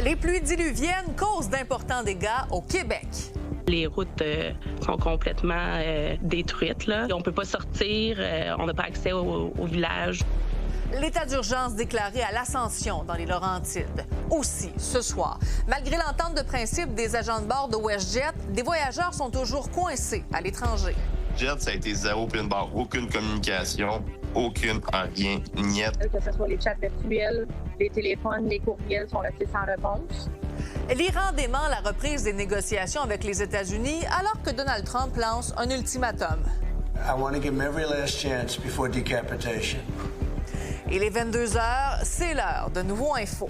Les pluies diluviennes causent d'importants dégâts au Québec. Les routes sont complètement détruites. Là. On ne peut pas sortir, on n'a pas accès au village. L'état d'urgence déclaré à l'Ascension dans les Laurentides. Aussi, ce soir, malgré l'entente de principe des agents de bord de WestJet, des voyageurs sont toujours coincés à l'étranger. Jet, ça a été zéro pin bar, aucune communication, aucune, rien, niet. Que ce soit les chats virtuels, les téléphones, les courriels sont restés sans réponse. L'Iran dément la reprise des négociations avec les États-Unis alors que Donald Trump lance un ultimatum. I want to give him every last chance before decapitation. Il est 22 heures, c'est l'heure de Nouveau Info.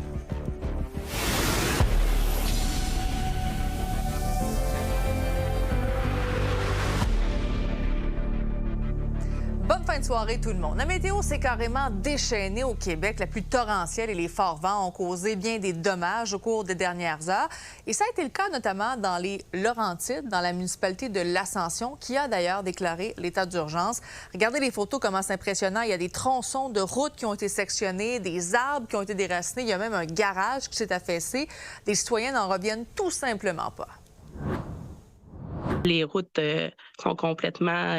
Bonne fin de soirée tout le monde. La météo s'est carrément déchaînée au Québec. La pluie torrentielle et les forts vents ont causé bien des dommages au cours des dernières heures. Et ça a été le cas notamment dans les Laurentides, dans la municipalité de l'Ascension, qui a d'ailleurs déclaré l'état d'urgence. Regardez les photos, comment c'est impressionnant. Il y a des tronçons de routes qui ont été sectionnés, des arbres qui ont été déracinés. Il y a même un garage qui s'est affaissé. Des citoyens n'en reviennent tout simplement pas. Les routes sont complètement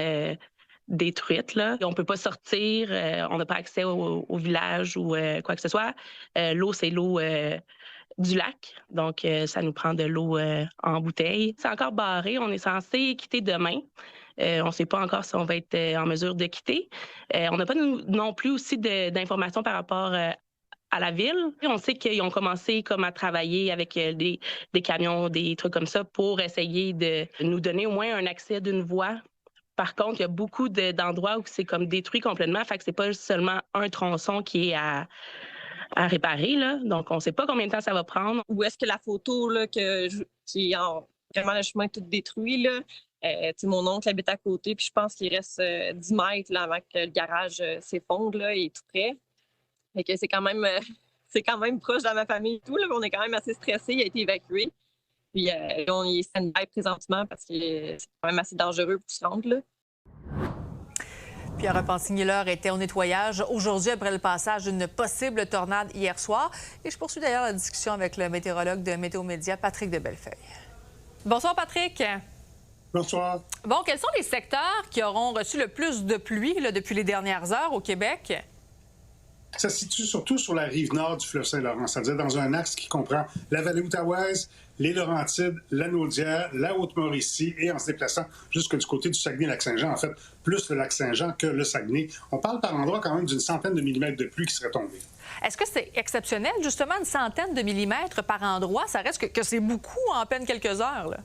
détruites. Là. On ne peut pas sortir, on n'a pas accès au village ou quoi que ce soit. L'eau, c'est l'eau du lac, donc ça nous prend de l'eau en bouteille. C'est encore barré, on est censé quitter demain. On ne sait pas encore si on va être en mesure de quitter. On n'a pas non plus aussi d'informations par rapport à la ville. On sait qu'ils ont commencé comme à travailler avec des camions, des trucs comme ça pour essayer de nous donner au moins un accès d'une voie. Par contre, il y a beaucoup d'endroits où c'est comme détruit complètement, fait que c'est pas seulement un tronçon qui est à réparer, là. Donc, on ne sait pas combien de temps ça va prendre. Où est-ce que la photo là, qui est vraiment le chemin tout détruit, là, mon oncle habite à côté, puis je pense qu'il reste 10 mètres là, avant que le garage s'effondre, là, et tout près. Fait que c'est quand même proche de ma famille et tout. Là, on est quand même assez stressé. Il a été évacué. Puis on est stand-by présentement parce que c'est quand même assez dangereux pour se rendre, là. Pierre Repentigny-Leur était au nettoyage aujourd'hui après le passage d'une possible tornade hier soir. Et je poursuis d'ailleurs la discussion avec le météorologue de Météo Média, Patrick de Bellefeuille. Bonsoir, Patrick. Bonsoir. Bon, quels sont les secteurs qui auront reçu le plus de pluie là, depuis les dernières heures au Québec? Ça se situe surtout sur la rive nord du fleuve Saint-Laurent, c'est-à-dire dans un axe qui comprend la vallée outaouaise, les Laurentides, la Naudière, la Haute-Mauricie et en se déplaçant jusque du côté du Saguenay-Lac-Saint-Jean, en fait, plus le Lac-Saint-Jean que le Saguenay. On parle par endroit quand même d'une centaine de millimètres de pluie qui serait tombée. Est-ce que c'est exceptionnel, justement, une centaine de millimètres par endroit? Ça reste que c'est beaucoup en à peine quelques heures, là.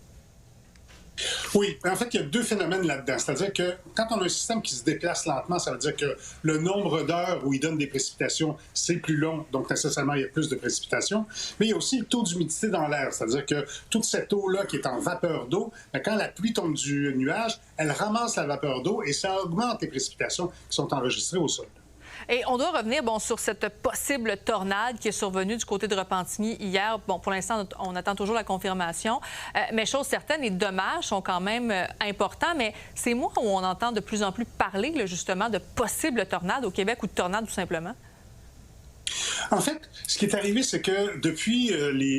Oui, en fait, il y a deux phénomènes là-dedans. C'est-à-dire que quand on a un système qui se déplace lentement, ça veut dire que le nombre d'heures où il donne des précipitations, c'est plus long, donc nécessairement, il y a plus de précipitations. Mais il y a aussi le taux d'humidité dans l'air, c'est-à-dire que toute cette eau-là qui est en vapeur d'eau, quand la pluie tombe du nuage, elle ramasse la vapeur d'eau et ça augmente les précipitations qui sont enregistrées au sol. Et on doit revenir sur cette possible tornade qui est survenue du côté de Repentigny hier. Bon, pour l'instant, on attend toujours la confirmation. Mais chose certaine, les dommages sont quand même importants. Mais c'est moi où on entend de plus en plus parler, là, justement, de possibles tornades au Québec ou de tornades, tout simplement. En fait, ce qui est arrivé, c'est que depuis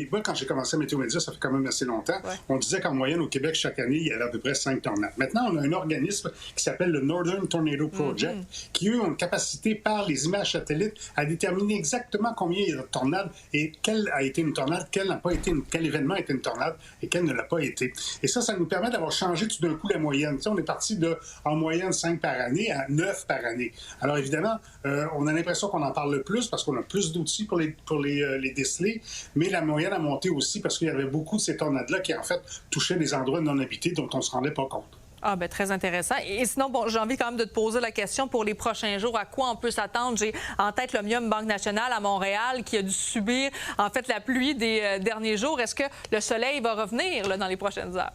Moi, quand j'ai commencé à Météo Média, ça fait quand même assez longtemps, on disait qu'en moyenne, au Québec, chaque année, il y avait à peu près 5 tornades. Maintenant, on a un organisme qui s'appelle le Northern Tornado Project, qui, eux, ont une capacité, par les images satellites, à déterminer exactement combien il y a de tornades et quelle a été une tornade, quel n'a pas été quel événement a été une tornade et quel ne l'a pas été. Et ça nous permet d'avoir changé tout d'un coup la moyenne. Tu sais, on est parti de, en moyenne, 5 par année à 9 par année. Alors, évidemment, on a l'impression qu'on en parle le plus parce qu'on a plus d'outils pour les déceler, mais la moyenne a monté aussi parce qu'il y avait beaucoup de ces tornades-là qui, en fait, touchaient des endroits non habités dont on ne se rendait pas compte. Ah, bien, très intéressant. Et sinon, bon, j'ai envie quand même de te poser la question pour les prochains jours. À quoi on peut s'attendre? J'ai en tête l'Omnium Banque Nationale à Montréal qui a dû subir, en fait, la pluie des derniers jours. Est-ce que le soleil va revenir là, dans les prochaines heures?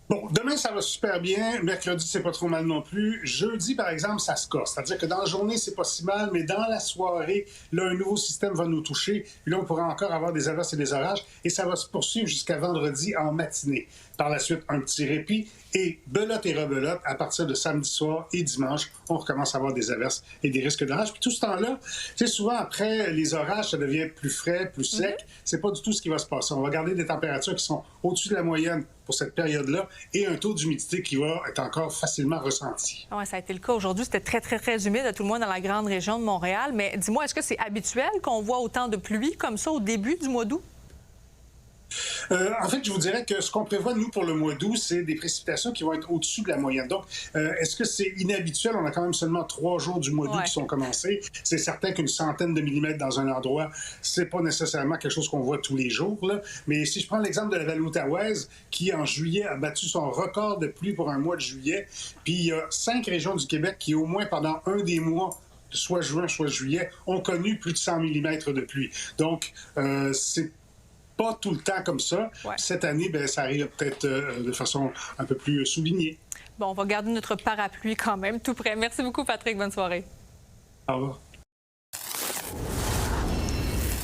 Bon, demain, ça va super bien. Mercredi, c'est pas trop mal non plus. Jeudi, par exemple, ça se casse. C'est-à-dire que dans la journée, c'est pas si mal, mais dans la soirée, là, un nouveau système va nous toucher. Puis là, on pourra encore avoir des averses et des orages. Et ça va se poursuivre jusqu'à vendredi en matinée. Par la suite, un petit répit. Et belote et rebelote, à partir de samedi soir et dimanche, on recommence à avoir des averses et des risques d'orage. Puis tout ce temps-là, tu sais, souvent, après les orages, ça devient plus frais, plus sec. C'est pas du tout ce qui va se passer. On va garder des températures qui sont au-dessus de la moyenne pour cette période-là et un taux d'humidité qui va être encore facilement ressenti. Oui, ça a été le cas aujourd'hui. C'était très, très, très humide, à tout le moins dans la grande région de Montréal. Mais dis-moi, est-ce que c'est habituel qu'on voit autant de pluie comme ça au début du mois d'août? En fait, je vous dirais que ce qu'on prévoit, nous, pour le mois d'août, c'est des précipitations qui vont être au-dessus de la moyenne. Donc, est-ce que c'est inhabituel? On a quand même seulement 3 jours du mois d'août qui sont commencés. C'est certain qu'une centaine de millimètres dans un endroit, c'est pas nécessairement quelque chose qu'on voit tous les jours, là. Mais si je prends l'exemple de la vallée outaouaise, qui, en juillet, a battu son record de pluie pour un mois de juillet, puis il y a 5 régions du Québec qui, au moins pendant un des mois, soit juin, soit juillet, ont connu plus de 100 millimètres de pluie. Donc, c'est pas tout le temps comme ça. Ouais. Cette année, bien, ça arrive peut-être de façon un peu plus soulignée. Bon, on va garder notre parapluie quand même tout près. Merci beaucoup, Patrick. Bonne soirée. Au revoir.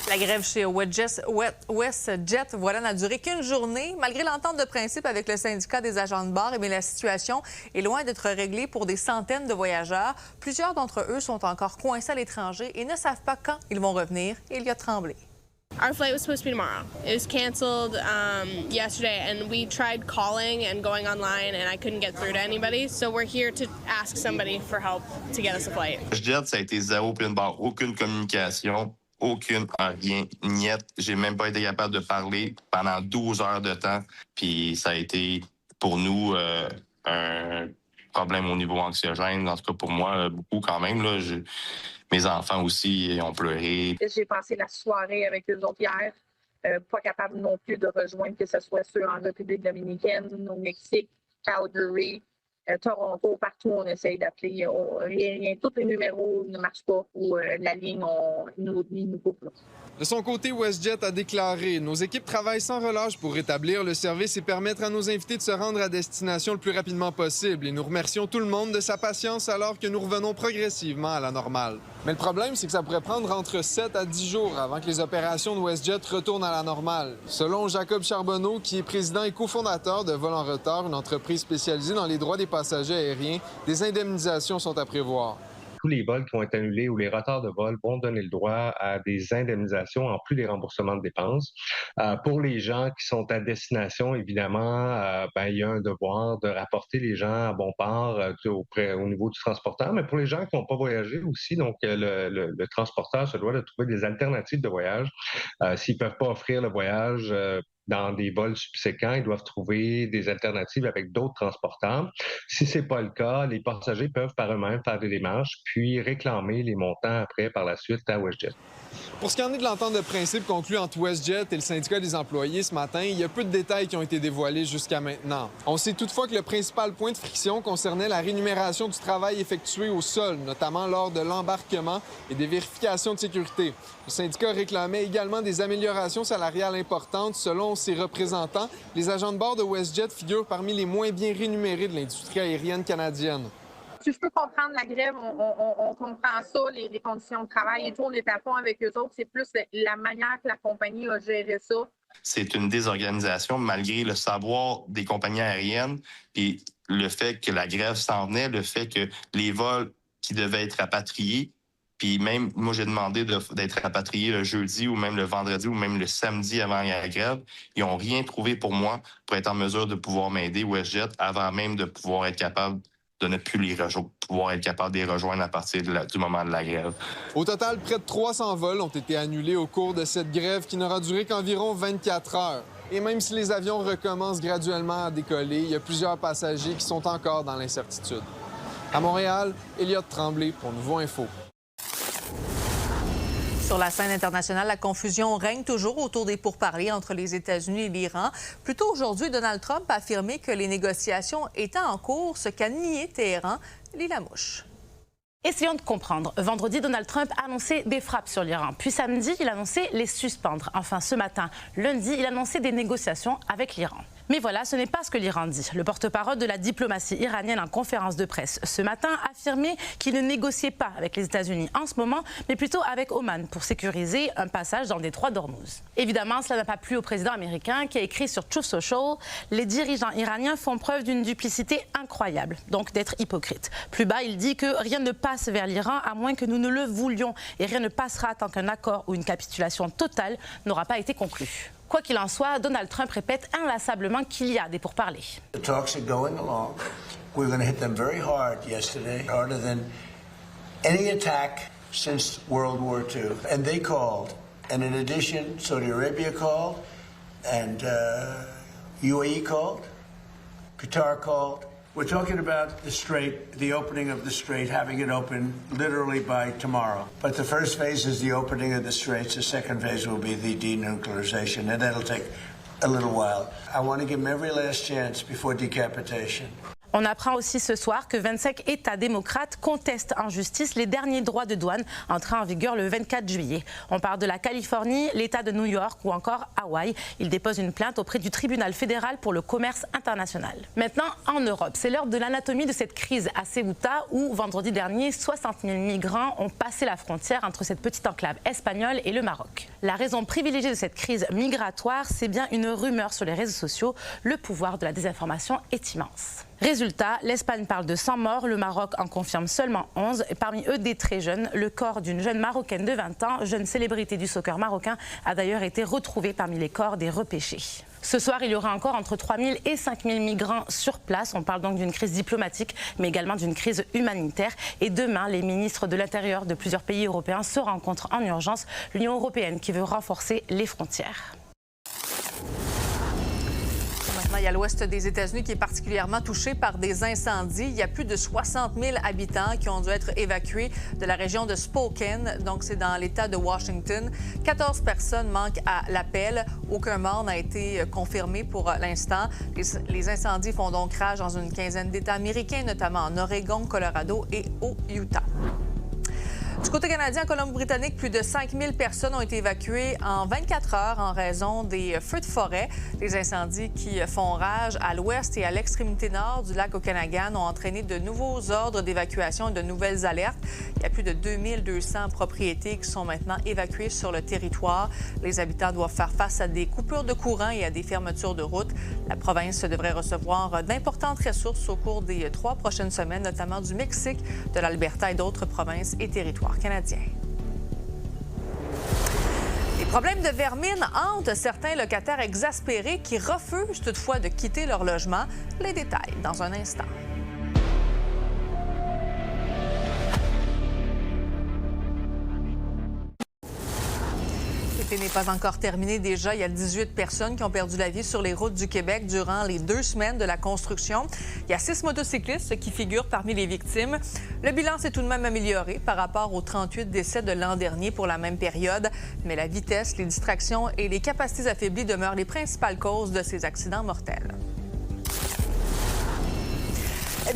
La grève chez WestJet, voilà, n'a duré qu'une journée. Malgré l'entente de principe avec le syndicat des agents de bord, la situation est loin d'être réglée pour des centaines de voyageurs. Plusieurs d'entre eux sont encore coincés à l'étranger et ne savent pas quand ils vont revenir. Elliott Tremblay. Our flight was supposed to be tomorrow. It was canceled yesterday, and we tried calling and going online, and I couldn't get through to anybody. So we're here to ask somebody for help to get us a flight. WestJet, ça a été zéro pin bar, aucune communication, aucune, rien, niette. J'ai même pas été capable de parler pendant 12 heures de temps. Puis ça a été, pour nous, un problème au niveau anxiogène. En tout cas, pour moi, beaucoup quand même, là. Mes enfants aussi ont pleuré. J'ai passé la soirée avec eux autres hier. Pas capable non plus de rejoindre, que ce soit ceux en République dominicaine, au Mexique, Calgary, Toronto, partout on essaye d'appeler. Rien, tous les numéros ne marchent pas ou la ligne nous coupe. De son côté, WestJet a déclaré « Nos équipes travaillent sans relâche pour rétablir le service et permettre à nos invités de se rendre à destination le plus rapidement possible. Et nous remercions tout le monde de sa patience alors que nous revenons progressivement à la normale. » Mais le problème, c'est que ça pourrait prendre entre 7 à 10 jours avant que les opérations de WestJet retournent à la normale. Selon Jacob Charbonneau, qui est président et cofondateur de Vol en retard, une entreprise spécialisée dans les droits des passagers aériens, des indemnisations sont à prévoir. Tous les vols qui vont être annulés ou les retards de vol vont donner le droit à des indemnisations en plus des remboursements de dépenses. Pour les gens qui sont à destination, évidemment, il y a un devoir de rapporter les gens à bon port au niveau du transporteur, mais pour les gens qui n'ont pas voyagé aussi, donc le transporteur se doit de trouver des alternatives de voyage. S'ils ne peuvent pas offrir le voyage dans des vols subséquents, ils doivent trouver des alternatives avec d'autres transporteurs. Si ce n'est pas le cas, les passagers peuvent par eux-mêmes faire des démarches, puis réclamer les montants après par la suite à WestJet. Pour ce qui en est de l'entente de principe conclue entre WestJet et le syndicat des employés ce matin, il y a peu de détails qui ont été dévoilés jusqu'à maintenant. On sait toutefois que le principal point de friction concernait la rémunération du travail effectué au sol, notamment lors de l'embarquement et des vérifications de sécurité. Le syndicat réclamait également des améliorations salariales importantes. Selon ses représentants, les agents de bord de WestJet figurent parmi les moins bien rémunérés de l'industrie aérienne canadienne. Si je peux comprendre la grève, on comprend ça, les conditions de travail et tout, on est à fond avec eux autres. C'est plus la manière que la compagnie a géré ça. C'est une désorganisation malgré le savoir des compagnies aériennes, puis le fait que la grève s'en venait, le fait que les vols qui devaient être rapatriés, puis même, moi, j'ai demandé d'être rapatrié le jeudi ou même le vendredi ou même le samedi avant la grève. Ils n'ont rien trouvé pour moi pour être en mesure de pouvoir m'aider, WestJet, avant même de pouvoir être capable de ne plus les rejoindre, pouvoir être capable de les rejoindre à partir du moment de la grève. Au total, près de 300 vols ont été annulés au cours de cette grève qui n'aura duré qu'environ 24 heures. Et même si les avions recommencent graduellement à décoller, il y a plusieurs passagers qui sont encore dans l'incertitude. À Montréal, Elliott Tremblay pour Nouveau Info. Sur la scène internationale, la confusion règne toujours autour des pourparlers entre les États-Unis et l'Iran. Plus tôt aujourd'hui, Donald Trump a affirmé que les négociations étaient en cours, ce qu'a nié Téhéran. Lis la mouche. Essayons de comprendre. Vendredi, Donald Trump a annoncé des frappes sur l'Iran. Puis samedi, il a annoncé les suspendre. Enfin, ce matin, lundi, il a annoncé des négociations avec l'Iran. Mais voilà, ce n'est pas ce que l'Iran dit. Le porte-parole de la diplomatie iranienne en conférence de presse ce matin a affirmé qu'il ne négociait pas avec les États-Unis en ce moment, mais plutôt avec Oman pour sécuriser un passage dans le détroit d'Ormuz. Évidemment, cela n'a pas plu au président américain qui a écrit sur Truth Social « Les dirigeants iraniens font preuve d'une duplicité incroyable, donc d'être hypocrites ». Plus bas, il dit que rien ne passe vers l'Iran à moins que nous ne le voulions et rien ne passera tant qu'un accord ou une capitulation totale n'aura pas été conclu. Quoi qu'il en soit, Donald Trump répète inlassablement qu'il y a des pourparlers. The talks are going along. We're going to hit them very hard yesterday, harder than any attack since World War II. And they called. And in addition, Saudi Arabia called, and UAE called, Qatar called. We're talking about the strait, the opening of the strait, having it open literally by tomorrow. But the first phase is the opening of the straits. The second phase will be the denuclearization, and that'll take a little while. I want to give them every last chance before decapitation. On apprend aussi ce soir que 25 États démocrates contestent en justice les derniers droits de douane entrés en vigueur le 24 juillet. On parle de la Californie, l'État de New York ou encore Hawaï. Ils déposent une plainte auprès du tribunal fédéral pour le commerce international. Maintenant, en Europe, c'est l'heure de l'anatomie de cette crise à Ceuta où, vendredi dernier, 60 000 migrants ont passé la frontière entre cette petite enclave espagnole et le Maroc. La raison privilégiée de cette crise migratoire, c'est bien une rumeur sur les réseaux sociaux. Le pouvoir de la désinformation est immense. Résultat, l'Espagne parle de 100 morts, le Maroc en confirme seulement 11, et parmi eux des très jeunes. Le corps d'une jeune Marocaine de 20 ans, jeune célébrité du soccer marocain, a d'ailleurs été retrouvé parmi les corps des repêchés. Ce soir, il y aura encore entre 3 000 et 5 000 migrants sur place. On parle donc d'une crise diplomatique, mais également d'une crise humanitaire. Et demain, les ministres de l'Intérieur de plusieurs pays européens se rencontrent en urgence. L'Union européenne qui veut renforcer les frontières. Il y a l'ouest des États-Unis qui est particulièrement touché par des incendies. Il y a plus de 60 000 habitants qui ont dû être évacués de la région de Spokane. Donc, c'est dans l'État de Washington. 14 personnes manquent à l'appel. Aucun mort n'a été confirmé pour l'instant. Les incendies font donc rage dans une quinzaine d'États américains, notamment en Oregon, Colorado et au Utah. Du côté canadien, en Colombie-Britannique, plus de 5 000 personnes ont été évacuées en 24 heures en raison des feux de forêt. Les incendies qui font rage à l'ouest et à l'extrémité nord du lac Okanagan ont entraîné de nouveaux ordres d'évacuation et de nouvelles alertes. Il y a plus de 2200 propriétés qui sont maintenant évacuées sur le territoire. Les habitants doivent faire face à des coupures de courant et à des fermetures de routes. La province devrait recevoir d'importantes ressources au cours des 3 prochaines semaines, notamment du Mexique, de l'Alberta et d'autres provinces et territoires canadiens. Les problèmes de vermine hantent certains locataires exaspérés qui refusent toutefois de quitter leur logement. Les détails dans un instant. L'été n'est pas encore terminé. Déjà, il y a 18 personnes qui ont perdu la vie sur les routes du Québec durant les 2 semaines de la construction. Il y a 6 motocyclistes qui figurent parmi les victimes. Le bilan s'est tout de même amélioré par rapport aux 38 décès de l'an dernier pour la même période. Mais la vitesse, les distractions et les capacités affaiblies demeurent les principales causes de ces accidents mortels.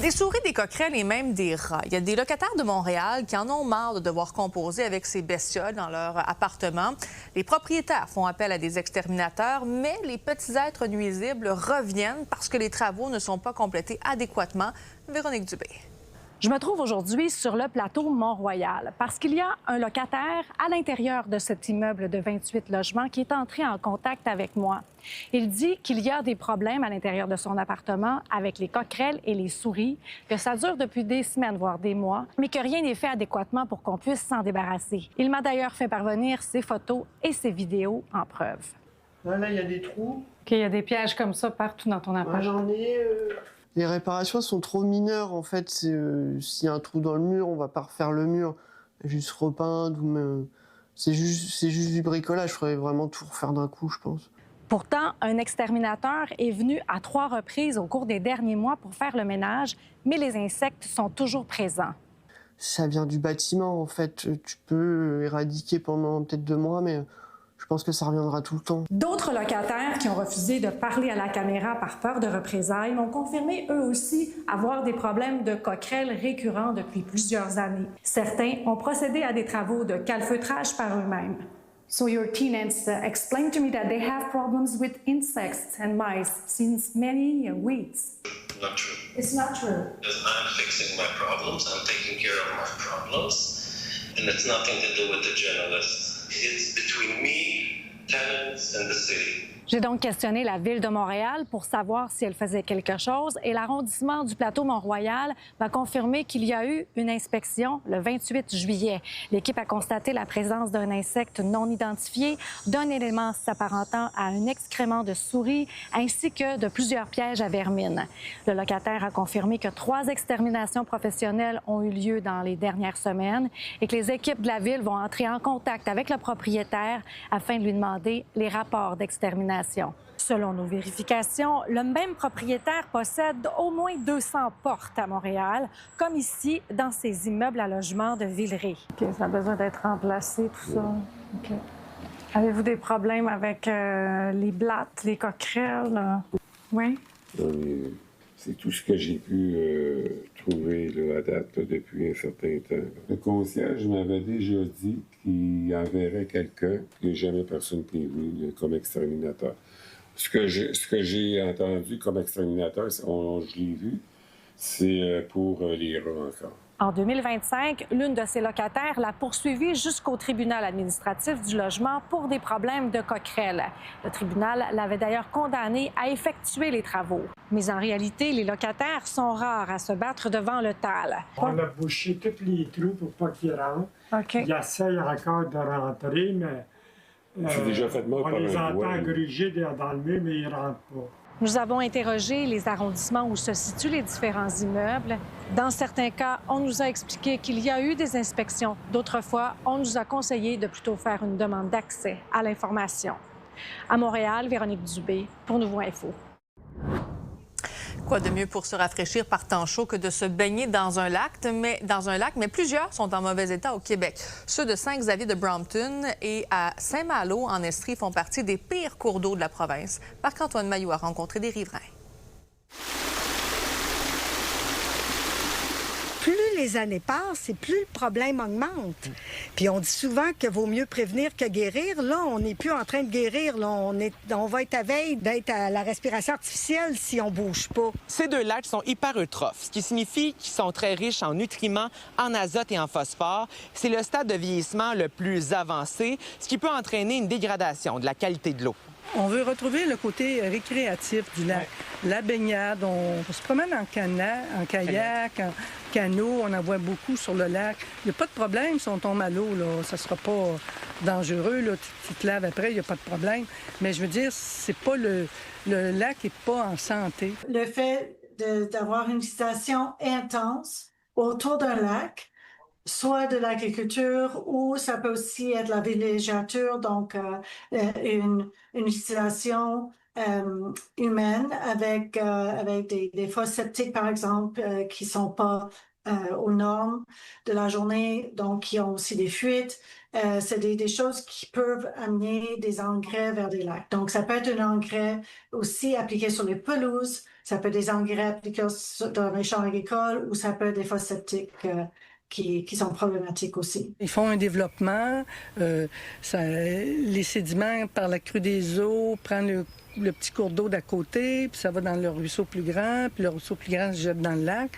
Des souris, des coquerelles et même des rats. Il y a des locataires de Montréal qui en ont marre de devoir composer avec ces bestioles dans leur appartement. Les propriétaires font appel à des exterminateurs, mais les petits êtres nuisibles reviennent parce que les travaux ne sont pas complétés adéquatement. Véronique Dubé. Je me trouve aujourd'hui sur le plateau Mont-Royal parce qu'il y a un locataire à l'intérieur de cet immeuble de 28 logements qui est entré en contact avec moi. Il dit qu'il y a des problèmes à l'intérieur de son appartement avec les coquerelles et les souris, que ça dure depuis des semaines, voire des mois, mais que rien n'est fait adéquatement pour qu'on puisse s'en débarrasser. Il m'a d'ailleurs fait parvenir ses photos et ses vidéos en preuve. Là, il y a des trous. OK, il y a des pièges comme ça partout dans ton appartement. J'en ai... Les réparations sont trop mineures, en fait. S'il y a un trou dans le mur, on va pas refaire le mur, juste repeindre. C'est juste du bricolage. Il faudrait vraiment tout refaire d'un coup, je pense. Pourtant, un exterminateur est venu à 3 reprises au cours des derniers mois pour faire le ménage, mais les insectes sont toujours présents. Ça vient du bâtiment, en fait. Tu peux éradiquer pendant peut-être 2 mois, mais je pense que ça reviendra tout le temps. D'autres locataires qui ont refusé de parler à la caméra par peur de représailles m'ont confirmé eux aussi avoir des problèmes de coquerelles récurrents depuis plusieurs années. Certains ont procédé à des travaux de calfeutrage par eux-mêmes. So your tenants explained to me that they have problems with insects and mice since many weeks. Not true. It's not true. Because I'm fixing my problems, I'm taking care of my problems, and it's nothing to do with the journalists. It's between me, tenants, and the city. J'ai donc questionné la Ville de Montréal pour savoir si elle faisait quelque chose et l'arrondissement du plateau Mont-Royal m'a confirmé qu'il y a eu une inspection le 28 juillet. L'équipe a constaté la présence d'un insecte non identifié, d'un élément s'apparentant à un excrément de souris ainsi que de plusieurs pièges à vermine. Le locataire a confirmé que 3 exterminations professionnelles ont eu lieu dans les dernières semaines et que les équipes de la Ville vont entrer en contact avec le propriétaire afin de lui demander les rapports d'extermination. Selon nos vérifications, le même propriétaire possède au moins 200 portes à Montréal, comme ici, dans ces immeubles à logement de Villeray. OK, ça a besoin d'être remplacé, tout ça. OK. Avez-vous des problèmes avec les blattes, les coquerelles? Oui? C'est tout ce que j'ai pu trouver là, à date là, depuis un certain temps. Le concierge m'avait déjà dit qu'il enverrait quelqu'un, qu'il n'y a jamais personne prévu là, comme exterminateur. Ce que j'ai entendu comme exterminateur, je l'ai vu, c'est pour les rats encore. En 2025, l'une de ses locataires l'a poursuivi jusqu'au tribunal administratif du logement pour des problèmes de coquerelles. Le tribunal l'avait d'ailleurs condamné à effectuer les travaux. Mais en réalité, les locataires sont rares à se battre devant le TAL. On a bouché tous les trous pour pas qu'ils rentrent. Okay. Ils essayent encore de rentrer, mais c'est déjà fait mort on par les un entend doigt, gruger dans le mur, mais ils rentrent pas. Nous avons interrogé les arrondissements où se situent les différents immeubles. Dans certains cas, on nous a expliqué qu'il y a eu des inspections. D'autres fois, on nous a conseillé de plutôt faire une demande d'accès à l'information. À Montréal, Véronique Dubé, pour Nouveau Info. Quoi de mieux pour se rafraîchir par temps chaud que de se baigner dans un lac, mais plusieurs sont en mauvais état au Québec. Ceux de Saint-Xavier de Brompton et à Saint-Malo en Estrie font partie des pires cours d'eau de la province. Marc-Antoine Mailloux a rencontré des riverains. Plus les années passent et plus le problème augmente. Puis on dit souvent qu'il vaut mieux prévenir que guérir. Là, on n'est plus en train de guérir. Là, on va être à veille d'être à la respiration artificielle si on bouge pas. Ces 2 lacs sont hyper eutrophes, ce qui signifie qu'ils sont très riches en nutriments, en azote et en phosphore. C'est le stade de vieillissement le plus avancé, ce qui peut entraîner une dégradation de la qualité de l'eau. On veut retrouver le côté récréatif du lac. Ouais. La baignade, on se promène en kayak, en canot, on en voit beaucoup sur le lac. Il n'y a pas de problème si on tombe à l'eau, là. Ça ne sera pas dangereux, là. Tu te laves après, il n'y a pas de problème. Mais je veux dire, c'est pas le lac n'est pas en santé. Le fait d'avoir une situation intense autour d'un lac, soit de l'agriculture ou ça peut aussi être la villégiature, donc une utilisation humaine avec des fosses septiques, par exemple, qui ne sont pas aux normes de la journée, donc qui ont aussi des fuites. C'est des choses qui peuvent amener des engrais vers des lacs. Donc, ça peut être un engrais aussi appliqué sur les pelouses, ça peut être des engrais appliqués dans les champs agricoles ou ça peut être des fosses septiques qui sont problématiques aussi. Ils font un développement, les sédiments par la crue des eaux prennent le petit cours d'eau d'à côté, puis ça va dans le ruisseau plus grand, puis le ruisseau plus grand se jette dans le lac.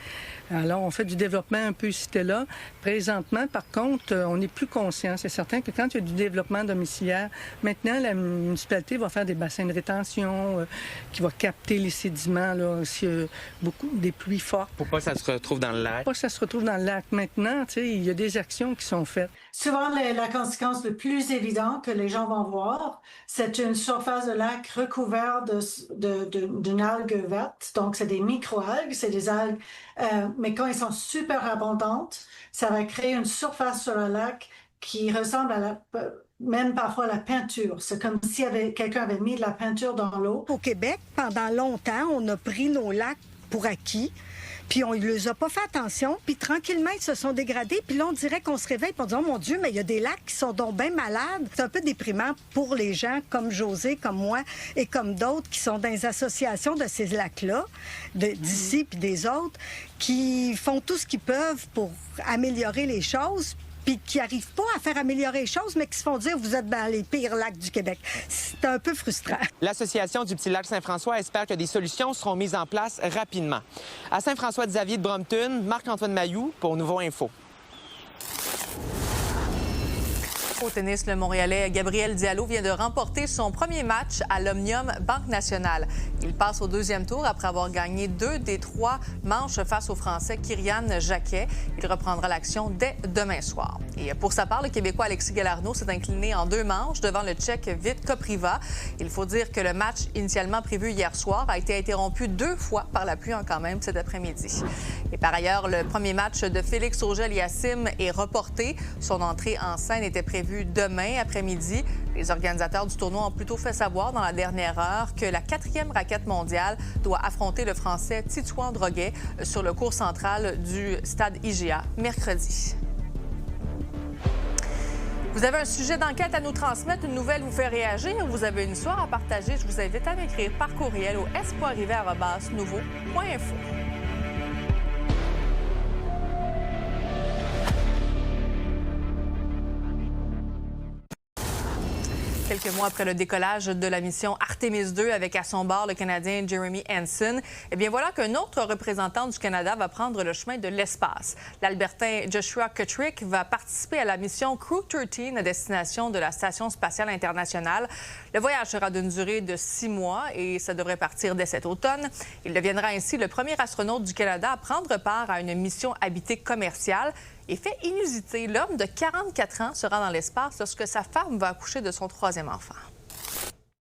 Alors, on fait du développement un peu ici et là. Présentement, par contre, on est plus conscient. C'est certain que quand il y a du développement domiciliaire, maintenant, la municipalité va faire des bassins de rétention qui va capter les sédiments là, s'il y a des pluies fortes. Pour pas que ça se retrouve dans le lac. Pour pas que ça se retrouve dans le lac. Maintenant, tu sais, il y a des actions qui sont faites. Souvent, la conséquence le plus évidente que les gens vont voir, c'est une surface de lac recouverte d'une algue verte. Donc, c'est des micro-algues, c'est des algues, mais quand elles sont super abondantes, ça va créer une surface sur le lac qui ressemble à même parfois à la peinture. C'est comme si quelqu'un avait mis de la peinture dans l'eau. Au Québec, pendant longtemps, on a pris nos lacs pour acquis. puis on ne les a pas fait attention, puis tranquillement, ils se sont dégradés, puis là, on dirait qu'on se réveille, puis on dit « Oh mon Dieu, mais il y a des lacs qui sont donc bien malades. » C'est un peu déprimant pour les gens comme José, comme moi, et comme d'autres qui sont dans les associations de ces lacs-là, d'ici puis des autres, qui font tout ce qu'ils peuvent pour améliorer les choses, puis qui n'arrivent pas à faire améliorer les choses, mais qui se font dire « Vous êtes dans les pires lacs du Québec. » C'est un peu frustrant. L'Association du Petit Lac Saint-François espère que des solutions seront mises en place rapidement. À Saint-François-Xavier de Brompton, Marc-Antoine Mailloux pour Nouveau Info. Au tennis, le Montréalais Gabriel Diallo vient de remporter son premier match à l'Omnium Banque Nationale. Il passe au deuxième tour après avoir gagné 2 des 3 manches face au Français Kyrian Jacquet. Il reprendra l'action dès demain soir. Et pour sa part, le Québécois Alexis Galarneau s'est incliné en 2 manches devant le Tchèque Vít Kopriva. Il faut dire que le match initialement prévu hier soir a été interrompu 2 fois par la pluie quand même cet après-midi. Et par ailleurs, le premier match de Félix Auger-Aliassime est reporté. Son entrée en scène était prévue demain après-midi. Les organisateurs du tournoi ont plutôt fait savoir dans la dernière heure que la 4e raquette mondiale doit affronter le Français Titouan Droguet sur le court central du stade IGA mercredi. Vous avez un sujet d'enquête à nous transmettre, une nouvelle vous fait réagir, vous avez une histoire à partager, je vous invite à m'écrire par courriel au s.rivet@nouveau.info. Quelques mois après le décollage de la mission Artemis II avec à son bord le Canadien Jeremy Hansen, eh bien voilà qu'un autre représentant du Canada va prendre le chemin de l'espace. L'Albertain Joshua Kutrick va participer à la mission Crew 13 à destination de la Station spatiale internationale. Le voyage sera d'une durée de 6 mois et ça devrait partir dès cet automne. Il deviendra ainsi le premier astronaute du Canada à prendre part à une mission habitée commerciale. Et fait inusité, l'homme de 44 ans sera dans l'espace lorsque sa femme va accoucher de son 3e enfant.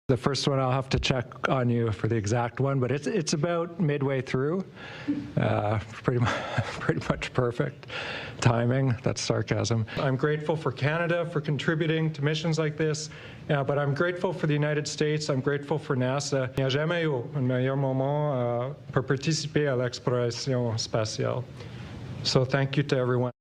The first one, I'll have to check on you for the exact one, but it's about midway through. Pretty much perfect timing. That's sarcasm. I'm grateful for Canada for contributing to missions like this, but I'm grateful for the United States. I'm grateful for NASA. Il n'y a jamais eu un meilleur moment pour participer à l'exploration spatiale. So thank you to everyone.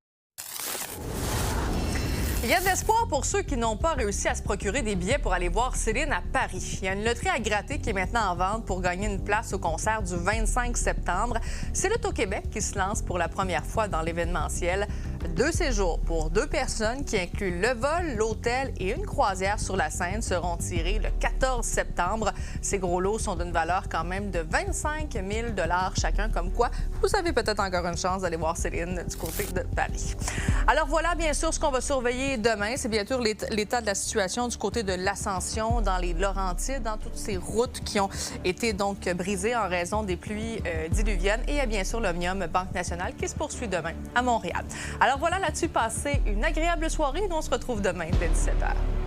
Il y a de l'espoir pour ceux qui n'ont pas réussi à se procurer des billets pour aller voir Céline à Paris. Il y a une loterie à gratter qui est maintenant en vente pour gagner une place au concert du 25 septembre. C'est le Québec qui se lance pour la première fois dans l'événementiel. 2 séjours pour 2 personnes qui incluent le vol, l'hôtel et une croisière sur la Seine seront tirés le 14 septembre. Ces gros lots sont d'une valeur quand même de 25 000 $ chacun, comme quoi vous avez peut-être encore une chance d'aller voir Céline du côté de Paris. Alors voilà, bien sûr, ce qu'on va surveiller demain, c'est bien sûr l'état de la situation du côté de l'Ascension, dans les Laurentides, dans toutes ces routes qui ont été donc brisées en raison des pluies diluviennes. Et il y a bien sûr l'Omnium Banque Nationale qui se poursuit demain à Montréal. Alors voilà, là-dessus, passez une agréable soirée. Nous, on se retrouve demain dès 17h.